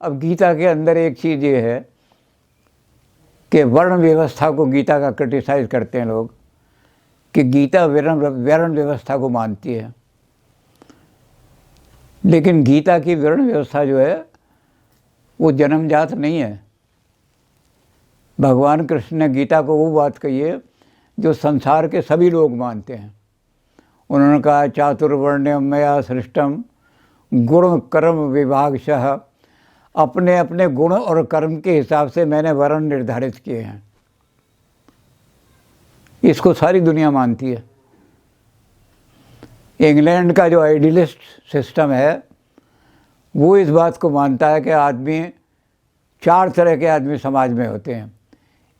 अब गीता के अंदर एक चीज़ ये है कि वर्ण व्यवस्था को गीता का क्रिटिसाइज करते हैं लोग कि गीता वर्ण व्यवस्था को मानती है, लेकिन गीता की वर्ण व्यवस्था जो है वो जन्मजात नहीं है। भगवान कृष्ण ने गीता को वो बात कही है जो संसार के सभी लोग मानते हैं। उन्होंने कहा चातुर्वर्ण्यम मया सृष्टम गुण कर्म विभागशः, अपने अपने गुण और कर्म के हिसाब से मैंने वर्ण निर्धारित किए हैं। इसको सारी दुनिया मानती है। इंग्लैंड का जो आइडियलिस्ट सिस्टम है वो इस बात को मानता है कि आदमी, 4 तरह के आदमी समाज में होते हैं।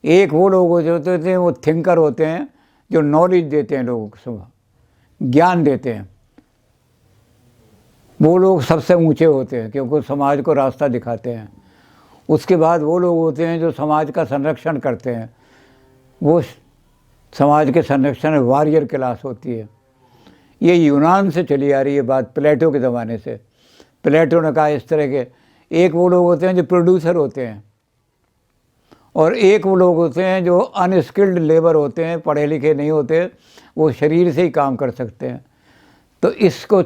एक वो लोग होते हैं, वो थिंकर होते हैं जो नॉलेज देते हैं, लोगों को ज्ञान देते हैं। वो लोग सबसे ऊंचे होते हैं क्योंकि समाज को रास्ता दिखाते हैं। उसके बाद वो लोग होते हैं जो समाज का संरक्षण करते हैं। वो समाज के संरक्षण में वॉरियर क्लास होती है। ये यूनान से चली आ रही है बात, प्लेटो के ज़माने से। प्लेटो ने कहा इस तरह के एक वो लोग होते हैं जो प्रोड्यूसर होते हैं, और एक वो लोग होते हैं जो अनस्किल्ड लेबर होते हैं, पढ़े लिखे नहीं होते, वो शरीर से ही काम कर सकते हैं। तो इसको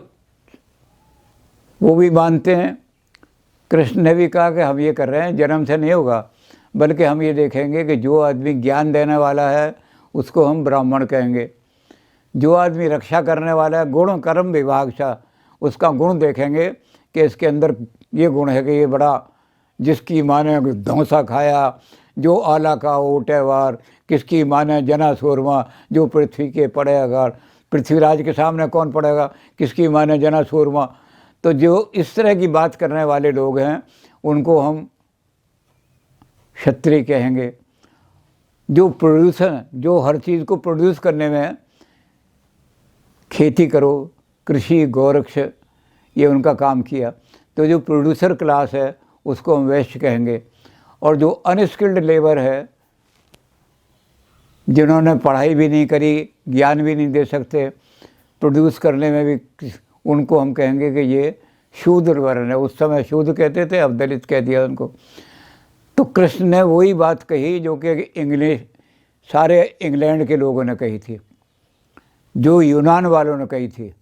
वो भी मानते हैं। कृष्ण ने भी कहा कि हम ये कर रहे हैं, जन्म से नहीं होगा, बल्कि हम ये देखेंगे कि जो आदमी ज्ञान देने वाला है उसको हम ब्राह्मण कहेंगे। जो आदमी रक्षा करने वाला है, गुण कर्म विभागशः, उसका गुण देखेंगे कि इसके अंदर ये गुण है कि ये बड़ा, जिसकी माँ ने धौंसा खाया जो आला का ओटे वार, किसकी माँ ने जना सूरमा जो पृथ्वी के पड़े अगार, पृथ्वीराज के सामने कौन पड़ेगा, किसकी माँ ने जना सूरमा। तो जो इस तरह की बात करने वाले लोग हैं उनको हम क्षत्रिय कहेंगे। जो प्रोड्यूसर, जो हर चीज़ को प्रोड्यूस करने में, खेती करो, कृषि गौरक्ष, ये उनका काम किया, तो जो प्रोड्यूसर क्लास है उसको हम वैश्य कहेंगे। और जो अनस्किल्ड लेबर है, जिन्होंने पढ़ाई भी नहीं करी, ज्ञान भी नहीं दे सकते, प्रोड्यूस करने में भी, उनको हम कहेंगे कि ये शूद्र वर्ण है। उस समय शूद्र कहते थे, अब दलित कह दिया उनको। तो कृष्ण ने वही बात कही जो कि इंग्लिश, सारे इंग्लैंड के लोगों ने कही थी, जो यूनान वालों ने कही थी।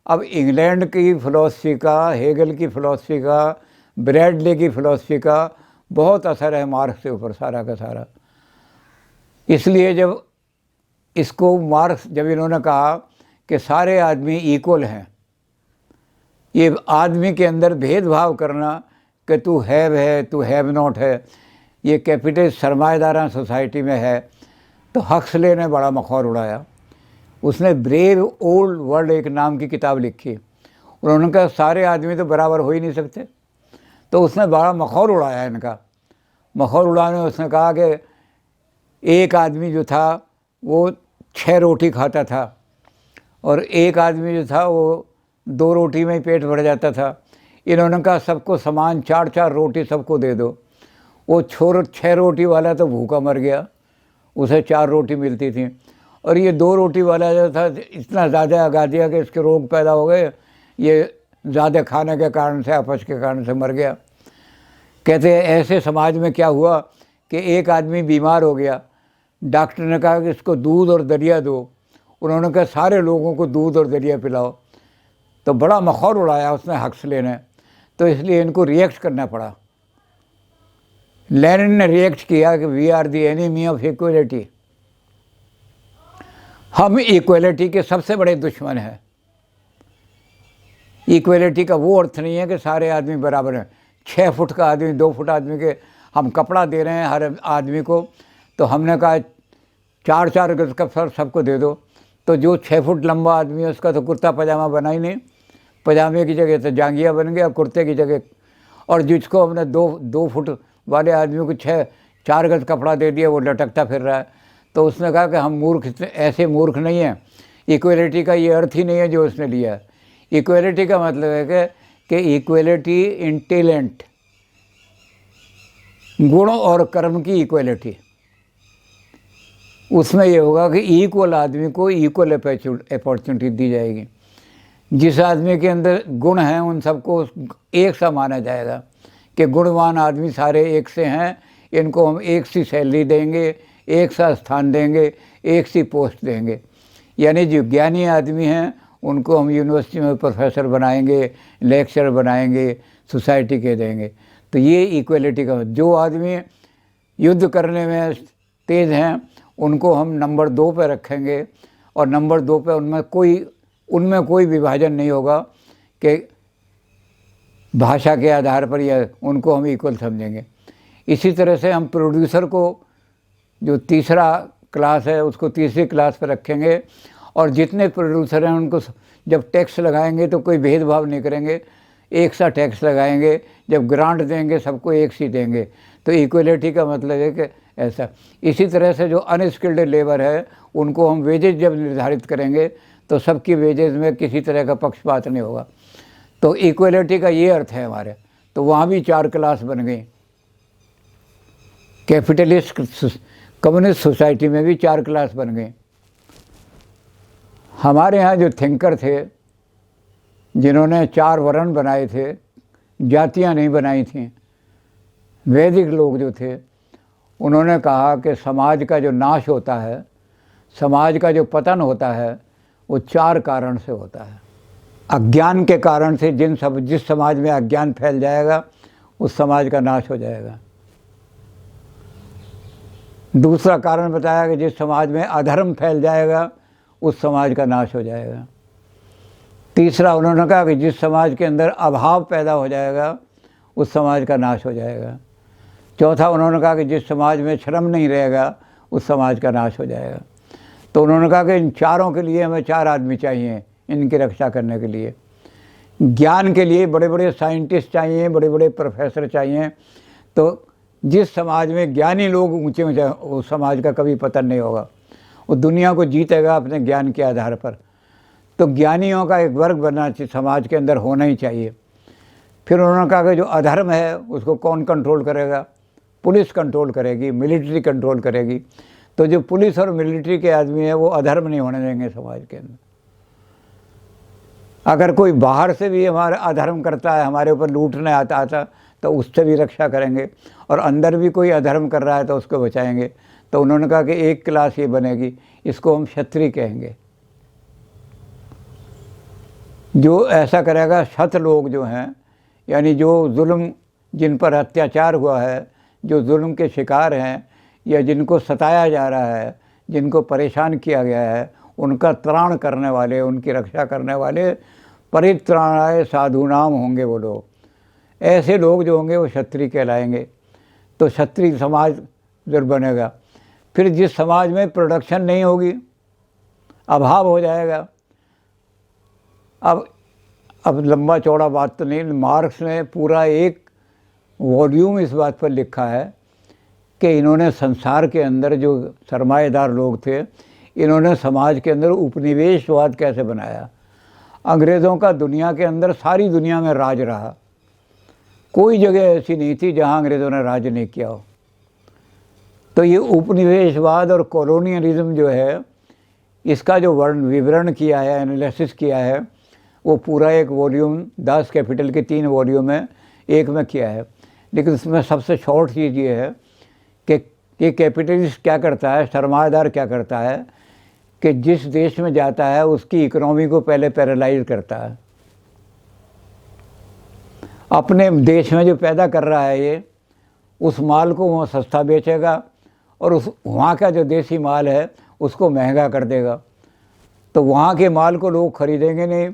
अब इंग्लैंड की फ़िलॉसफी का, हेगल की फ़िलॉसफी का, ब्रैडले की फ़िलॉसफी का बहुत असर है मार्क्स के ऊपर, सारा का सारा। इसलिए जब इसको मार्क्स, जब इन्होंने कहा कि सारे आदमी इक्वल हैं, ये आदमी के अंदर भेदभाव करना कि तू हैव है, तू हैव नॉट है, ये कैपिटलिस्ट सरमाएदारा सोसाइटी में है। तो हक्सले ने बड़ा मखौल उड़ाया। उसने ब्रेव ओल्ड वर्ल्ड एक नाम की किताब लिखी। उन्होंने कहा सारे आदमी तो बराबर हो ही नहीं सकते। तो उसने बड़ा मखौल उड़ाया इनका। मखौल उड़ाने में उसने कहा कि एक आदमी जो था वो 6 रोटी खाता था और एक आदमी जो था वो 2 रोटी में ही पेट भर जाता था। इन्होंने कहा सबको समान 4-4 रोटी सबको दे दो। वो 6 रोटी वाला तो भूखा मर गया, उसे 4 रोटी मिलती थी, और ये 2 रोटी वाला जो था इतना ज़्यादा आगा दिया कि इसके रोग पैदा हो गए, ये ज़्यादा खाने के कारण से, अपच के कारण से मर गया। कहते हैं ऐसे समाज में क्या हुआ कि एक आदमी बीमार हो गया, डॉक्टर ने कहा कि इसको दूध और दलिया दो। उन्होंने कहा सारे लोगों को दूध और दलिया पिलाओ। तो बड़ा मखौल उड़ाया उसने हक्सले ने। तो इसलिए इनको रिएक्ट करना पड़ा। लेनिन ने रिएक्ट किया कि we are the enemy of equality, हम इक्वलिटी के सबसे बड़े दुश्मन हैं। इक्वलिटी का वो अर्थ नहीं है कि सारे आदमी बराबर हैं। 6 फुट का आदमी, 2 फुट आदमी के हम कपड़ा दे रहे हैं हर आदमी को, तो हमने कहा 4-4 गज का सर सबको दे दो। तो जो 6 फुट लंबा आदमी है उसका तो कुर्ता पजामा बना ही नहीं, पजामे की जगह तो जांघिया बन गया, कुर्ते की जगह। और जिसको हमने 2 फुट वाले आदमी को 4 गज कपड़ा दे दिया, वो लटकता फिर रहा है। तो उसने कहा कि हम मूर्ख, ऐसे मूर्ख नहीं हैं। इक्वलिटी का ये अर्थ ही नहीं है जो उसने लिया। इक्वलिटी का मतलब है कि इक्वलिटी इन टैलेंट, गुण और कर्म की इक्वलिटी। उसमें ये होगा कि इक्वल आदमी को इक्वल अपॉर्चुनिटी दी जाएगी। जिस आदमी के अंदर गुण हैं उन सबको एक सा माना जाएगा कि गुणवान आदमी सारे एक से हैं, इनको हम एक सी सैलरी देंगे, एक सा स्थान देंगे, एक सी पोस्ट देंगे। यानी जो ज्ञानी आदमी हैं उनको हम यूनिवर्सिटी में प्रोफेसर बनाएंगे, लेक्चर बनाएंगे, सोसाइटी के देंगे। तो ये इक्वलिटी का, जो आदमी युद्ध करने में तेज़ हैं उनको हम नंबर 2 पे रखेंगे, और नंबर 2 पे उनमें कोई विभाजन नहीं होगा कि भाषा के आधार पर, या उनको हम इक्वल समझेंगे। इसी तरह से हम प्रोड्यूसर को, जो तीसरा क्लास है, उसको तीसरी क्लास पर रखेंगे, और जितने प्रोड्यूसर हैं उनको जब टैक्स लगाएंगे तो कोई भेदभाव नहीं करेंगे, एक सा टैक्स लगाएंगे। जब ग्रांट देंगे सबको एक सी देंगे। तो इक्वलिटी का मतलब है कि ऐसा। इसी तरह से जो अनस्किल्ड लेबर है उनको हम वेजेज जब निर्धारित करेंगे तो सबकी वेजेज में किसी तरह का पक्षपात नहीं होगा। तो इक्वलिटी का ये अर्थ है हमारे। तो वहाँ भी 4 क्लास बन गई। कैपिटलिस्ट कम्युनिस्ट सोसाइटी में भी 4 क्लास बन गई। हमारे यहाँ जो थिंकर थे, जिन्होंने 4 वर्ण बनाए थे, जातियाँ नहीं बनाई थीं, वैदिक लोग जो थे, उन्होंने कहा कि समाज का जो नाश होता है, समाज का जो पतन होता है, वो 4 कारण से होता है। अज्ञान के कारण से जिस समाज में अज्ञान फैल जाएगा उस समाज का नाश हो जाएगा। दूसरा कारण बताया कि जिस समाज में अधर्म फैल जाएगा उस समाज का नाश हो जाएगा। तीसरा उन्होंने कहा कि जिस समाज के अंदर अभाव पैदा हो जाएगा उस समाज का नाश हो जाएगा। चौथा उन्होंने कहा कि जिस समाज में श्रम नहीं रहेगा उस समाज का नाश हो जाएगा। तो उन्होंने कहा कि इन चारों के लिए हमें 4 आदमी चाहिए इनकी रक्षा करने के लिए। ज्ञान के लिए बड़े बड़े साइंटिस्ट चाहिए, बड़े बड़े प्रोफेसर चाहिए। तो जिस समाज में ज्ञानी लोग ऊंचे ऊंचे, उस समाज का कभी पतन नहीं होगा, वो दुनिया को जीतेगा अपने ज्ञान के आधार पर। तो ज्ञानियों का एक वर्ग बनना चाहिए, समाज के अंदर होना ही चाहिए। फिर उन्होंने कहा कि जो अधर्म है उसको कौन कंट्रोल करेगा? पुलिस कंट्रोल करेगी, मिलिट्री कंट्रोल करेगी। तो जो पुलिस और मिलिट्री के आदमी है वो अधर्म नहीं होने देंगे समाज के अंदर। अगर कोई बाहर से भी हमारा अधर्म करता है, हमारे ऊपर लूटने आता तो उससे भी रक्षा करेंगे, और अंदर भी कोई अधर्म कर रहा है तो उसको बचाएंगे। तो उन्होंने कहा कि एक क्लास ये बनेगी, इसको हम क्षत्रिय कहेंगे। जो ऐसा करेगा, क्षत्र लोग जो हैं, यानी जो जुल्म, जिन पर अत्याचार हुआ है, जो जुल्म के शिकार हैं, या जिनको सताया जा रहा है, जिनको परेशान किया गया है, उनका त्राण करने वाले, उनकी रक्षा करने वाले परित्राणाय साधुनाम होंगे वो लोग। ऐसे लोग जो होंगे वो क्षत्रिय कहलाएंगे। तो क्षत्रिय समाज जब बनेगा। फिर जिस समाज में प्रोडक्शन नहीं होगी, अभाव हो जाएगा। अब लंबा चौड़ा बात तो नहीं, मार्क्स ने पूरा एक वॉल्यूम इस बात पर लिखा है कि इन्होंने संसार के अंदर जो सरमाएदार लोग थे, इन्होंने समाज के अंदर उपनिवेशवाद कैसे बनाया। अंग्रेज़ों का दुनिया के अंदर, सारी दुनिया में राज रहा। कोई जगह ऐसी नहीं थी जहां अंग्रेज़ों ने राज नहीं किया हो। तो ये उपनिवेशवाद और कॉलोनियलिज्म जो है, इसका जो विवरण किया है, एनालिसिस किया है, वो पूरा एक वॉल्यूम, दास कैपिटल के 3 वॉल्यूम में, एक में किया है। लेकिन उसमें सबसे शॉर्ट चीज़ ये है कि ये कैपिटलिस्ट क्या करता है, सरमाएदार क्या करता है कि जिस देश में जाता है उसकी इकोनॉमी को पहले पैरालाइज करता है। अपने देश में जो पैदा कर रहा है ये, उस माल को वहाँ सस्ता बेचेगा, और उस वहाँ का जो देसी माल है उसको महंगा कर देगा। तो वहाँ के माल को लोग खरीदेंगे नहीं,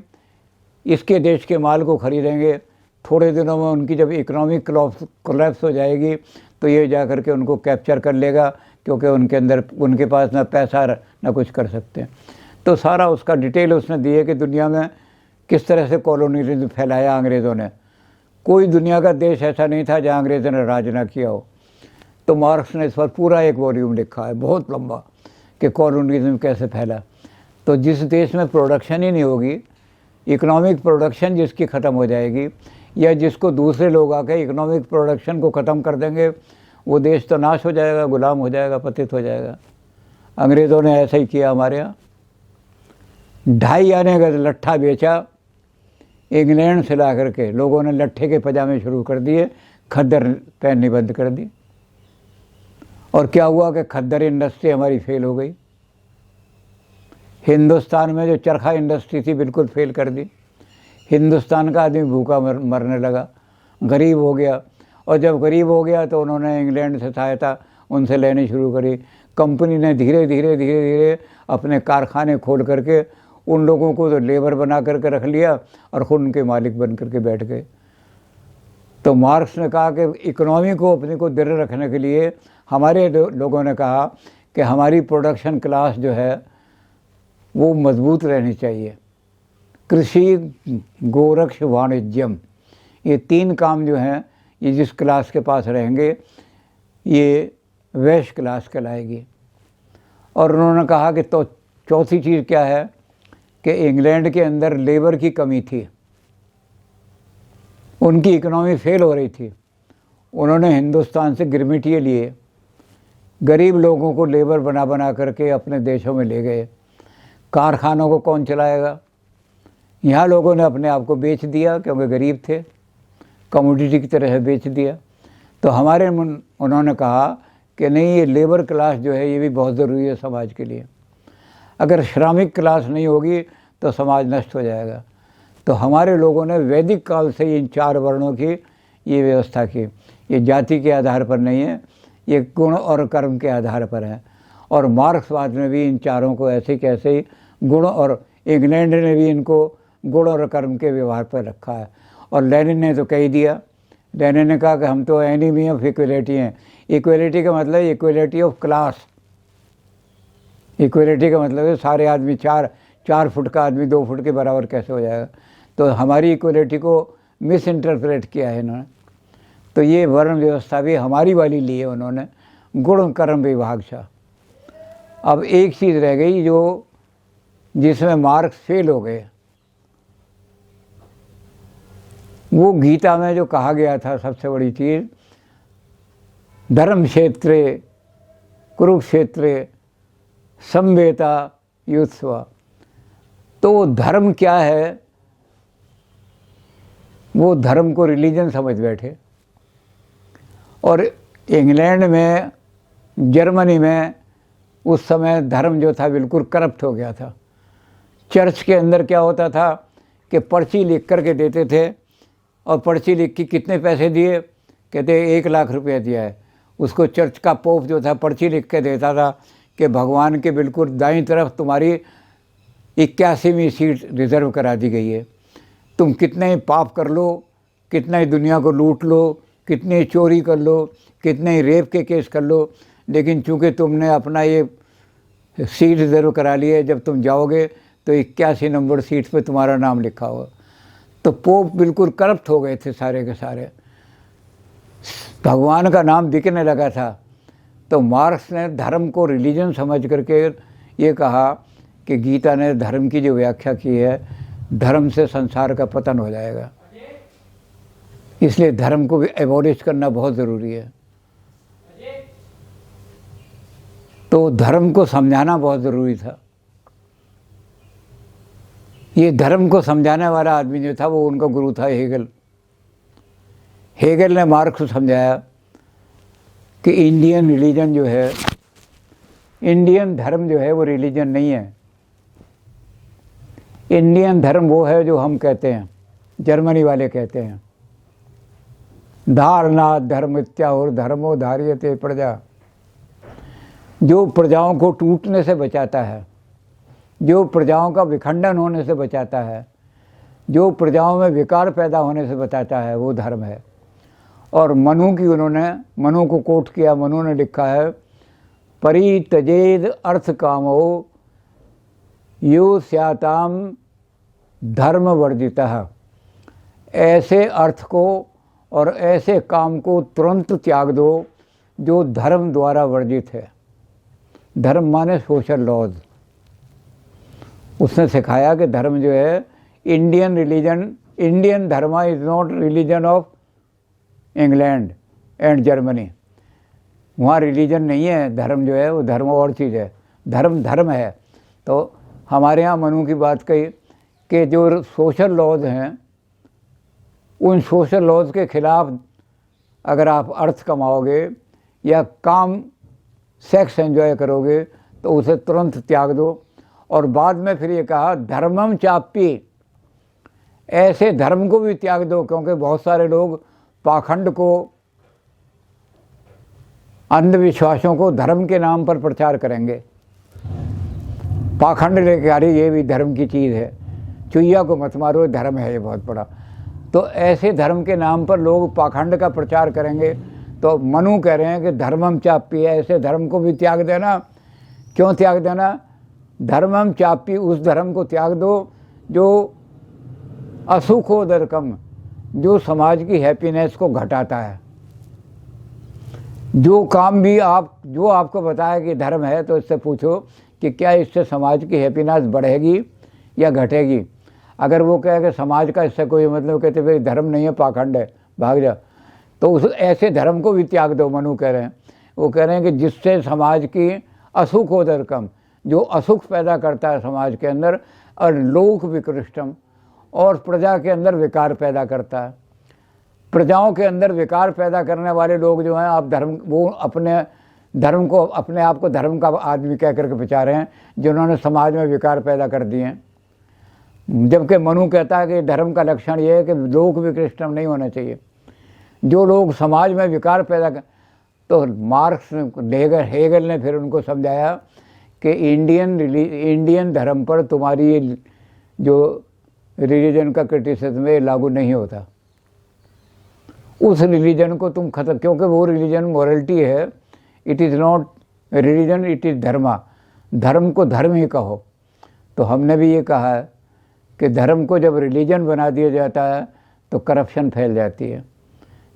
इसके देश के माल को खरीदेंगे। थोड़े दिनों में उनकी जब इकोनॉमिक कोलैप्स हो जाएगी तो ये जा कर के उनको कैप्चर कर लेगा, क्योंकि उनके पास ना पैसा ना कुछ कर सकते हैं। तो सारा उसका डिटेल उसने दी है कि दुनिया में किस तरह से कॉलोनियलिज्म फैलाया अंग्रेज़ों ने। कोई दुनिया का देश ऐसा नहीं था जहाँ अंग्रेज़ों ने राज ना किया हो। तो मार्क्स ने इस पर पूरा एक वॉल्यूम लिखा है, बहुत लंबा, कि कॉलोनियलिज्म कैसे फैला। तो जिस देश में प्रोडक्शन ही नहीं होगी, इकोनॉमिक प्रोडक्शन जिसकी ख़त्म हो जाएगी, या जिसको दूसरे लोग आकर इकोनॉमिक प्रोडक्शन को ख़त्म कर देंगे, वो देश तो नाश हो जाएगा, गुलाम हो जाएगा, पतित हो जाएगा। अंग्रेज़ों ने ऐसा ही किया हमारे यहाँ। 2.5 आने का लट्ठा बेचा इंग्लैंड से ला करके, लोगों ने लट्ठे के पजामे शुरू कर दिए, खद्दर पहननी बंद कर दी। और क्या हुआ कि खद्दर इंडस्ट्री हमारी फेल हो गई। हिंदुस्तान में जो चरखा इंडस्ट्री थी बिल्कुल फेल कर दी। हिंदुस्तान का आदमी भूखा मरने लगा, गरीब हो गया। और जब गरीब हो गया तो उन्होंने इंग्लैंड से सहायता उनसे लेनी शुरू करी। कंपनी ने धीरे धीरे धीरे धीरे अपने कारखाने खोल करके उन लोगों को तो लेबर बना करके रख लिया और खुद उनके मालिक बन करके बैठ गए। तो मार्क्स ने कहा कि इकोनॉमी को अपने को दृढ़ रखने के लिए हमारे लोगों ने कहा कि हमारी प्रोडक्शन क्लास जो है वो मजबूत रहनी चाहिए। कृषि, गोरक्ष, वाणिज्यम, ये 3 काम जो हैं ये जिस क्लास के पास रहेंगे ये वैश्य क्लास कहलाएगी। और उन्होंने कहा कि तो चौथी चीज़ क्या है कि इंग्लैंड के अंदर लेबर की कमी थी, उनकी इकोनॉमी फेल हो रही थी। उन्होंने हिंदुस्तान से गिरमिटिए लिए, गरीब लोगों को लेबर बना बना करके अपने देशों में ले गए। कारखानों को कौन चलाएगा? यहाँ लोगों ने अपने आप को बेच दिया क्योंकि गरीब थे, कमोडिटी की तरह बेच दिया। तो हमारे उन्होंने कहा कि नहीं, ये लेबर क्लास जो है ये भी बहुत ज़रूरी है समाज के लिए। अगर श्रमिक क्लास नहीं होगी तो समाज नष्ट हो जाएगा। तो हमारे लोगों ने वैदिक काल से इन 4 वर्णों की ये व्यवस्था की। ये जाति के आधार पर नहीं है, ये गुण और कर्म के आधार पर है। और मार्क्सवाद में भी इन चारों को ऐसे कैसे ही गुण, और इंग्लैंड ने भी इनको गुण और कर्म के व्यवहार पर रखा है। और लेनिन ने तो कह दिया, लेनिन ने कहा कि हम तो एनिमी ऑफ इक्वलिटी हैं। इक्वलिटी का मतलब इक्वलिटी ऑफ क्लास। इक्वलिटी का मतलब है सारे आदमी 4 फुट का आदमी 2 फुट के बराबर कैसे हो जाएगा। तो हमारी इक्वलिटी को मिस इंटरप्रेट किया है इन्होंने। तो ये वर्ण व्यवस्था भी हमारी वाली ली है उन्होंने, गुण कर्म विभाग सा। अब एक चीज़ रह गई जो जिसमें मार्क्स फेल हो गए, वो गीता में जो कहा गया था सबसे बड़ी चीज़, धर्म क्षेत्रे कुरुक्षेत्रे समवेता युत्स्वा। तो धर्म क्या है, वो धर्म को रिलीजन समझ बैठे। और इंग्लैंड में, जर्मनी में उस समय धर्म जो था बिल्कुल करप्ट हो गया था। चर्च के अंदर क्या होता था कि पर्ची लिख कर के देते थे, और पर्ची लिख के कितने पैसे दिए, कहते 1 लाख रुपया दिया है। उसको चर्च का पोप जो था पर्ची लिख के देता था कि भगवान के बिल्कुल दाईं तरफ तुम्हारी 81वीं सीट रिज़र्व करा दी गई है। तुम कितने ही पाप कर लो, कितना ही दुनिया को लूट लो, कितने ही चोरी कर लो, कितने ही रेप के केस कर लो, लेकिन चूँकि तुमने अपना ये सीट रिज़र्व करा ली है, जब तुम जाओगे तो 81 नंबर सीट पे तुम्हारा नाम लिखा होगा। तो पोप बिल्कुल करप्ट हो गए थे सारे के सारे, भगवान का नाम बिकने लगा था। तो मार्क्स ने धर्म को रिलीजन समझ करके ये कहा कि गीता ने धर्म की जो व्याख्या की है, धर्म से संसार का पतन हो जाएगा, इसलिए धर्म को भी एबॉलिश करना बहुत ज़रूरी है। तो धर्म को समझाना बहुत ज़रूरी था। ये धर्म को समझाने वाला आदमी जो था वो उनका गुरु था हेगल। हेगल ने मार्क्स को समझाया कि इंडियन रिलीजन जो है, इंडियन धर्म जो है वो रिलीजन नहीं है। इंडियन धर्म वो है जो हम कहते हैं, जर्मनी वाले कहते हैं, धारनाथ धर्म इत्याहुर धर्मो धार्यते प्रजा, जो प्रजाओं को टूटने से बचाता है, जो प्रजाओं का विखंडन होने से बचाता है, जो प्रजाओं में विकार पैदा होने से बचाता है, वो धर्म है। और मनु की उन्होंने, मनु को कोट किया, मनु ने लिखा है, परित्यजेद अर्थ कामो यो स्याताम धर्म वर्जितः। ऐसे अर्थ को और ऐसे काम को तुरंत त्याग दो जो धर्म द्वारा वर्जित है। धर्म माने सोशल लॉज। उसने सिखाया कि धर्म जो है, इंडियन रिलीजन, इंडियन धर्म is not religion of England and Germany. वहाँ रिलीजन नहीं है, धर्म जो है वो धर्म और चीज़ है, धर्म धर्म है। तो हमारे यहाँ मनु की बात कही कि जो सोशल लॉज हैं, उन सोशल लॉज के खिलाफ अगर आप अर्थ कमाओगे या काम सेक्स एंजॉय करोगे तो उसे तुरंत त्याग दो। और बाद में फिर ये कहा धर्मम चापी, ऐसे धर्म को भी त्याग दो, क्योंकि बहुत सारे लोग पाखंड को, अंधविश्वासों को धर्म के नाम पर प्रचार करेंगे। पाखंड लेके आ रही, ये भी धर्म की चीज़ है, चुईया को मत मारो, धर्म है ये बहुत बड़ा। तो ऐसे धर्म के नाम पर लोग पाखंड का प्रचार करेंगे। तो मनु कह रहे हैं कि धर्मम चापी, ऐसे धर्म को भी त्याग देना। क्यों त्याग देना? धर्मम चापी, उस धर्म को त्याग दो जो असुखोदरकम, जो समाज की हैप्पीनेस को घटाता है। जो काम भी जो आपको बताया कि धर्म है, तो इससे पूछो कि क्या इससे समाज की हैप्पीनेस बढ़ेगी या घटेगी। अगर वो कहे कि समाज का इससे कोई मतलब, कहते भाई धर्म नहीं है, पाखंड है, भाग जा, तो उस ऐसे धर्म को भी त्याग दो। मनु कह रहे हैं, वो कह रहे हैं कि जिससे समाज की असुखोदरकम, जो असुख पैदा करता है समाज के अंदर, और लोक विकृष्टम, और प्रजा के अंदर विकार पैदा करता है। प्रजाओं के अंदर विकार पैदा करने वाले लोग जो हैं, आप धर्म, वो अपने धर्म को, अपने आप को धर्म का आदमी कह करके बचा रहे हैं, जिन्होंने समाज में विकार पैदा कर दिए हैं। जबकि मनु कहता है कि धर्म का लक्षण ये है कि लोक विकृष्टम नहीं होना चाहिए। जो लोग समाज में विकार पैदा कर, तो मार्क्स, हेगल ने फिर उनको समझाया कि इंडियन धर्म पर तुम्हारी जो रिलीजन का क्रिटिसिज्म है लागू नहीं होता। उस रिलीजन को तुम खत्म, क्योंकि वो रिलीजन मॉरलिटी है। It is not religion, it is dharma. धर्म को धर्म ही कहो। तो हमने भी ये कहा है कि धर्म को जब रिलीजन बना दिया जाता है तो करप्शन फैल जाती है।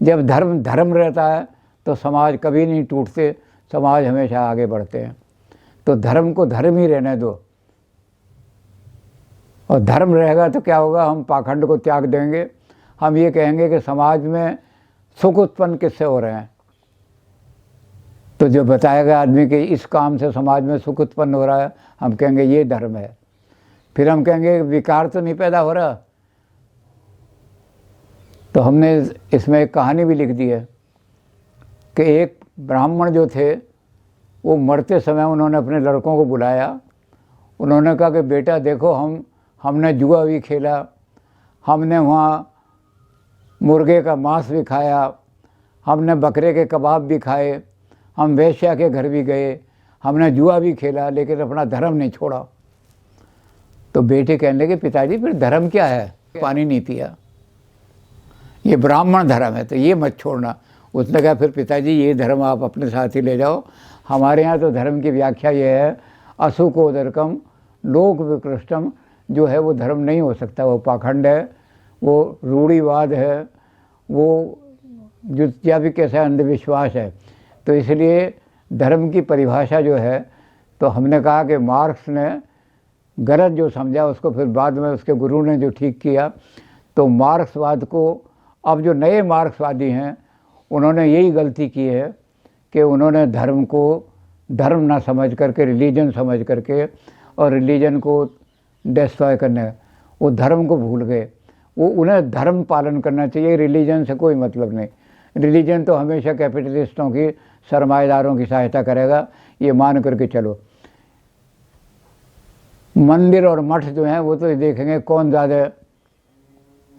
जब धर्म धर्म रहता है तो समाज कभी नहीं टूटते, समाज हमेशा आगे बढ़ते हैं। तो धर्म को धर्म ही रहने दो, और धर्म रहेगा तो क्या होगा, हम पाखंड को त्याग देंगे। हम ये कहेंगे कि समाज में सुख उत्पन्न किससे हो रहे हैं, तो जो बताएगा आदमी कि इस काम से समाज में सुख उत्पन्न हो रहा है, हम कहेंगे ये धर्म है। फिर हम कहेंगे विकार तो नहीं पैदा हो रहा। तो हमने इसमें एक कहानी भी लिख दी है कि एक ब्राह्मण जो थे, वो मरते समय उन्होंने अपने लड़कों को बुलाया। उन्होंने कहा कि बेटा देखो, हमने जुआ भी खेला, हमने वहाँ मुर्गे का मांस भी खाया, हमने बकरे के कबाब भी खाए, हम वेश्या के घर भी गए, हमने जुआ भी खेला, लेकिन अपना धर्म नहीं छोड़ा। तो बेटे कहने लगे पिताजी फिर धर्म क्या है? पानी नहीं पिया, ये ब्राह्मण धर्म है, तो ये मत छोड़ना। उसने कहा फिर पिताजी ये धर्म आप अपने साथ ही ले जाओ। हमारे यहाँ तो धर्म की व्याख्या ये है, असुखोदरकम लोक विकृष्टम, जो है वो धर्म नहीं हो सकता, वो पाखंड है, वो रूढ़िवाद है, वो जो या भी कैसा अंधविश्वास है। तो इसलिए धर्म की परिभाषा जो है, तो हमने कहा कि मार्क्स ने गलत जो समझा उसको फिर बाद में उसके गुरु ने जो ठीक किया। तो मार्क्सवाद को, अब जो नए मार्क्सवादी हैं उन्होंने यही गलती की है कि उन्होंने धर्म को धर्म ना समझ करके रिलीजन समझ करके, और रिलीजन को डिस्ट्रॉय करने, वो धर्म को भूल गए। वो उन्हें धर्म पालन करना चाहिए, रिलीजन से कोई मतलब नहीं। रिलीजन तो हमेशा कैपिटलिस्टों की, सरमाएदारों की सहायता करेगा, ये मान करके चलो। मंदिर और मठ जो हैं वो तो देखेंगे कौन ज़्यादा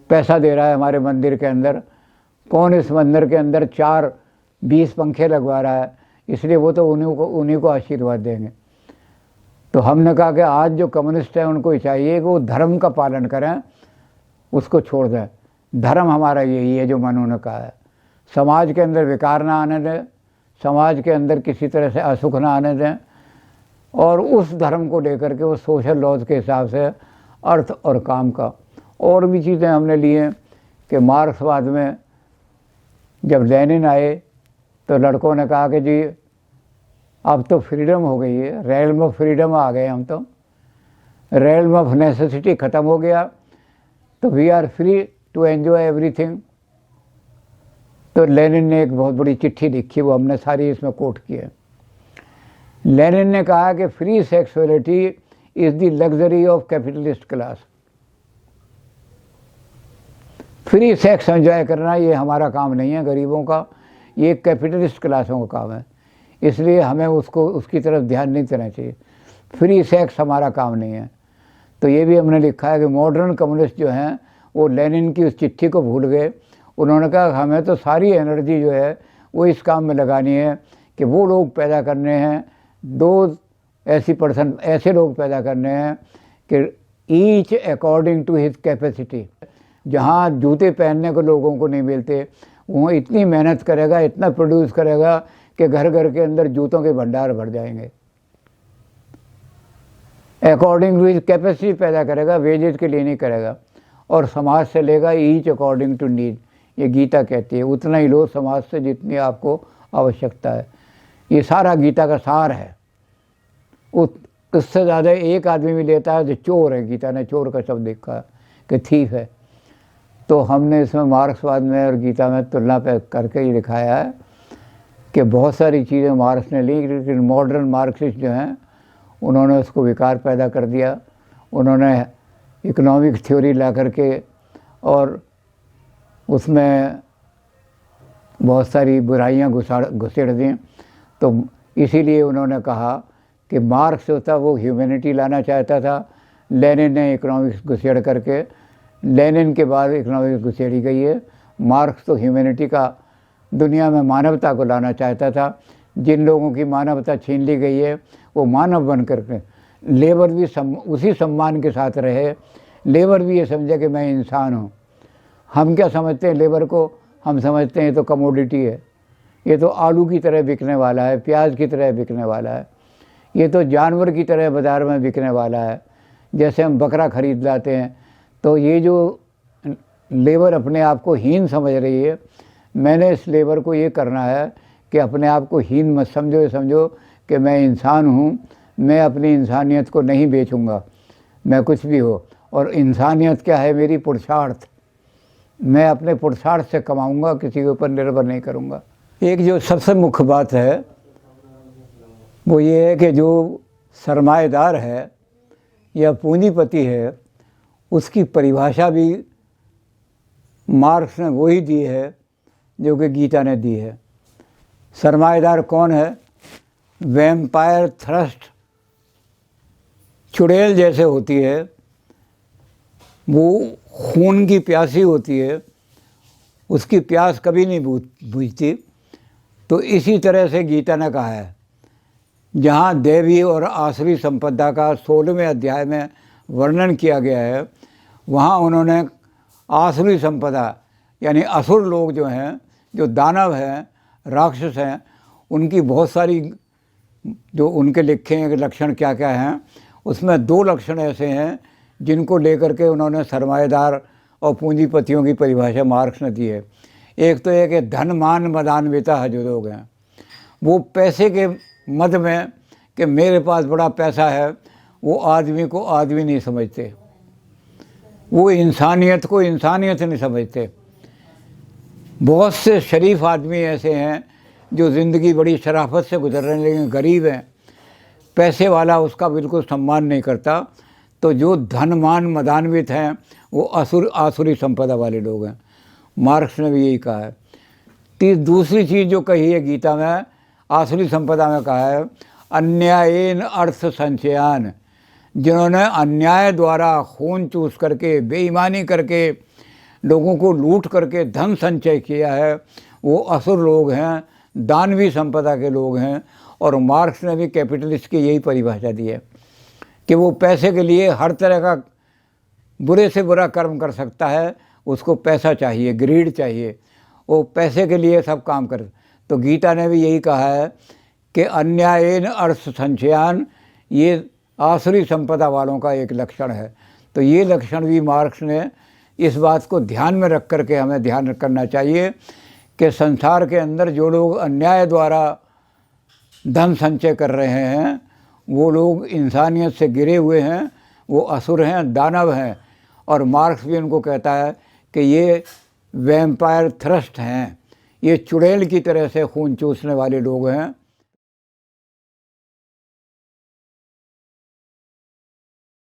पैसा दे रहा है हमारे मंदिर के अंदर, कौन इस मंदिर के अंदर 4-20 पंखे लगवा रहा है, इसलिए वो तो उन्हीं को आशीर्वाद देंगे। तो हमने कहा कि आज जो कम्युनिस्ट हैं उनको चाहिए कि वो धर्म का पालन करें, उसको छोड़ दें। धर्म हमारा यही है जो मनु ने कहा है, समाज के अंदर विकार ना आने दें, समाज के अंदर किसी तरह से असुख ना आने दें, और उस धर्म को लेकर के वो सोशल लॉज के हिसाब से अर्थ और काम का और भी चीज़ें हमने ली हैं। कि मार्क्सवाद में जब लेनिन आए तो लड़कों ने कहा कि जी अब तो फ्रीडम हो गई है, रेलम ऑफ फ्रीडम आ गए हम, तो रेलम ऑफ नेसेसिटी ख़त्म हो गया, तो we are free to enjoy everything. तो लेनिन ने एक बहुत बड़ी चिट्ठी लिखी, वो हमने सारी इसमें कोट की है। लेनिन ने कहा कि free sexuality is the luxury of capitalist class. Free sex enjoy करना ये हमारा काम नहीं है गरीबों का, ये कैपिटलिस्ट क्लासों का काम है, इसलिए हमें उसको उसकी तरफ ध्यान नहीं देना चाहिए। फ्री सेक्स हमारा काम नहीं है। तो ये भी हमने लिखा है कि मॉडर्न कम्युनिस्ट जो हैं वो लेनिन की उस चिट्ठी को भूल गए। उन्होंने कहा हमें तो सारी एनर्जी जो है वो इस काम में लगानी है कि वो लोग पैदा करने हैं, दो ऐसे लोग पैदा करने हैं कि each according to his capacity. जहाँ जूते पहनने को लोगों को नहीं मिलते, वो इतनी मेहनत करेगा, इतना प्रोड्यूस करेगा कि घर घर के अंदर जूतों के भंडार भर जाएंगे। अकॉर्डिंग टू हिज कैपेसिटी पैदा करेगा, वेजेज के लिए नहीं करेगा। और समाज से लेगा ईच अकॉर्डिंग टू नीड, ये गीता कहती है। उतना ही लो समाज से जितनी आपको आवश्यकता है। ये सारा गीता का सार है। उससे ज़्यादा एक आदमी भी लेता है तो चोर है। गीता ने चोर का शब्द देखा कि थीफ है। तो हमने इसमें मार्क्सवाद में और गीता में तुलना करके ही दिखाया है कि बहुत सारी चीज़ें मार्क्स ने ली, लेकिन मॉडर्न मार्क्सिस्ट जो हैं उन्होंने उसको विकार पैदा कर दिया। उन्होंने इकोनॉमिक थ्योरी ला करके और उसमें बहुत सारी बुराइयां घुसेड़ दी। तो इसीलिए उन्होंने कहा कि मार्क्स जो था वो ह्यूमैनिटी लाना चाहता था, लेनिन ने इकोनॉमिक्स घुसेड़ करके, लेनिन के बाद इकोनॉमिक्स घुसेड़ी गई है। मार्क्स तो ह्यूमैनिटी का, दुनिया में मानवता को लाना चाहता था। जिन लोगों की मानवता छीन ली गई है वो मानव बन करके, लेबर भी उसी सम्मान के साथ रहे। लेबर भी ये समझे कि मैं इंसान हूँ। हम क्या समझते हैं लेबर को? हम समझते हैं ये तो कमोडिटी है, ये तो आलू की तरह बिकने वाला है, प्याज की तरह बिकने वाला है, ये तो जानवर की तरह बाज़ार में बिकने वाला है। जैसे हम बकरा खरीद लाते हैं, तो ये जो लेबर अपने आप को हीन समझ रही है, मैंने इस लेबर को ये करना है कि अपने आप को हीन मत समझो। ये समझो कि मैं इंसान हूँ, मैं अपनी इंसानियत को नहीं बेचूंगा, मैं कुछ भी हो। और इंसानियत क्या है? मेरी पुरुषार्थ। मैं अपने पुरुषार्थ से कमाऊंगा, किसी के ऊपर निर्भर नहीं करूंगा। एक जो सबसे मुख्य बात है वो ये है कि जो सरमाएदार है या पूंजीपति है, उसकी परिभाषा भी मार्क्स ने वही दी है जो कि गीता ने दी है। सरमाएदार कौन है? वैम्पायर थ्रस्ट, चुड़ैल जैसे होती है, वो खून की प्यासी होती है, उसकी प्यास कभी नहीं बुझती। तो इसी तरह से गीता ने कहा है, जहाँ देवी और आसुरी संपदा का 16वें अध्याय में वर्णन किया गया है, वहाँ उन्होंने आसुरी संपदा यानी असुर लोग जो हैं, जो दानव हैं, राक्षस हैं, उनकी बहुत सारी जो उनके लिखे हैं लक्षण क्या क्या हैं, उसमें 2 लक्षण ऐसे हैं जिनको लेकर के उन्होंने सरमाएदार और पूंजीपतियों की परिभाषा मार्क्स ने दी है। एक तो ये कि धन मान मदान्विता जो लोग हैं, वो पैसे के मद में कि मेरे पास बड़ा पैसा है, वो आदमी को आदमी नहीं समझते, वो इंसानियत को इंसानियत नहीं समझते। बहुत से शरीफ आदमी ऐसे हैं जो ज़िंदगी बड़ी शराफत से गुजर रहे हैं, लेकिन गरीब हैं, पैसे वाला उसका बिल्कुल सम्मान नहीं करता। तो जो धनमान मदान्वित हैं वो आसुरी संपदा वाले लोग हैं। मार्क्स ने भी यही कहा है। दूसरी चीज़ जो कही है गीता में, आसुरी संपदा में कहा है, अन्यायेन अर्थ संचयान, जिन्होंने अन्याय द्वारा खून चूस करके, बेईमानी करके, लोगों को लूट करके धन संचय किया है, वो असुर लोग हैं, दानवी संपदा के लोग हैं। और मार्क्स ने भी कैपिटलिस्ट की यही परिभाषा दी है कि वो पैसे के लिए हर तरह का बुरे से बुरा कर्म कर सकता है, उसको पैसा चाहिए, ग्रीड चाहिए, वो पैसे के लिए सब काम कर। तो गीता ने भी यही कहा है कि अन्यायेन अर्थ संचयान, ये आसुरी संपदा वालों का एक लक्षण है। तो ये लक्षण भी मार्क्स ने, इस बात को ध्यान में रख करके हमें ध्यान करना चाहिए कि संसार के अंदर जो लोग अन्याय द्वारा धन संचय कर रहे हैं, वो लोग इंसानियत से गिरे हुए हैं, वो असुर हैं, दानव हैं। और मार्क्स भी उनको कहता है कि ये वैम्पायर थ्रस्ट हैं, ये चुड़ैल की तरह से खून चूसने वाले लोग हैं।